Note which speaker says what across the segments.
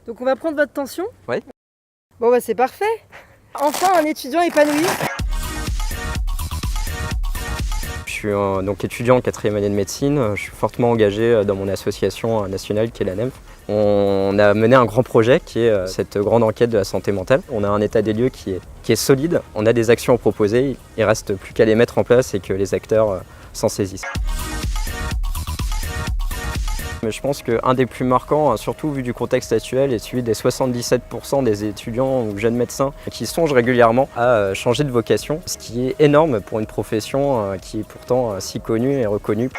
Speaker 1: Donc on va prendre votre tension.
Speaker 2: Ouais.
Speaker 1: Bon bah c'est parfait. Enfin un étudiant épanoui.
Speaker 2: Je suis donc étudiant en 4e année de médecine. Je suis fortement engagé dans mon association nationale qui est l'ANEMF. On a mené un grand projet qui est cette grande enquête de la santé mentale. On a un état des lieux qui est solide. On a des actions à proposer. Il ne reste plus qu'à les mettre en place et que les acteurs s'en saisissent. Mais je pense qu'un des plus marquants, surtout vu du contexte actuel, est celui des 77% des étudiants ou jeunes médecins qui songent régulièrement à changer de vocation, ce qui est énorme pour une profession qui est pourtant si connue et reconnue.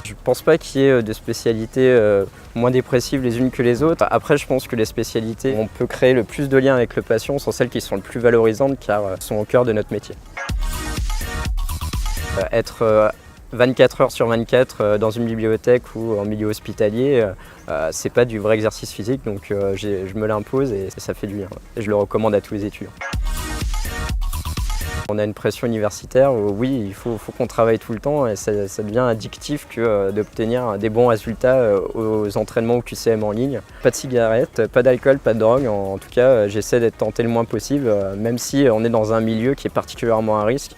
Speaker 2: Je ne pense pas qu'il y ait de spécialités moins dépressives les unes que les autres. Après, je pense que les spécialités où on peut créer le plus de liens avec le patient sont celles qui sont le plus valorisantes car sont au cœur de notre métier. Être 24 heures sur 24 dans une bibliothèque ou en milieu hospitalier, c'est pas du vrai exercice physique, donc je me l'impose et ça fait du bien. Et je le recommande à tous les étudiants. On a une pression universitaire où oui, il faut qu'on travaille tout le temps et ça devient addictif que d'obtenir des bons résultats aux entraînements au QCM en ligne. Pas de cigarettes, pas d'alcool, pas de drogue. En tout cas, j'essaie d'être tenté le moins possible, même si on est dans un milieu qui est particulièrement à risque.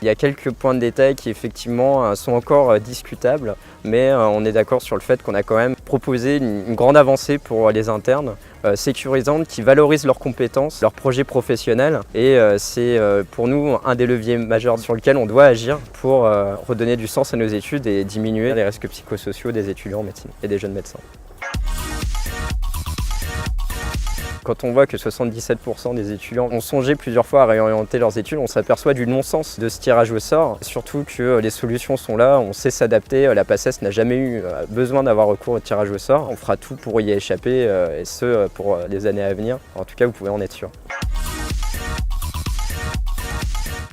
Speaker 2: Il y a quelques points de détail qui effectivement sont encore discutables, mais on est d'accord sur le fait qu'on a quand même proposé une grande avancée pour les internes, sécurisante, qui valorise leurs compétences, leurs projets professionnels. Et c'est pour nous un des leviers majeurs sur lequel on doit agir pour redonner du sens à nos études et diminuer les risques psychosociaux des étudiants en médecine et des jeunes médecins. Quand on voit que 77% des étudiants ont songé plusieurs fois à réorienter leurs études, on s'aperçoit du non-sens de ce tirage au sort. Surtout que les solutions sont là, on sait s'adapter. La PACES n'a jamais eu besoin d'avoir recours au tirage au sort. On fera tout pour y échapper, et ce pour les années à venir. En tout cas, vous pouvez en être sûr.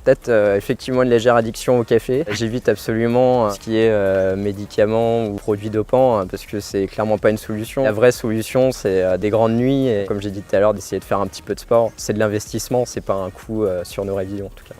Speaker 2: Peut-être effectivement une légère addiction au café. J'évite absolument ce qui est médicaments ou produits dopants parce que c'est clairement pas une solution. La vraie solution, c'est des grandes nuits et comme j'ai dit tout à l'heure, d'essayer de faire un petit peu de sport. C'est de l'investissement, c'est pas un coût sur nos révisions en tout cas.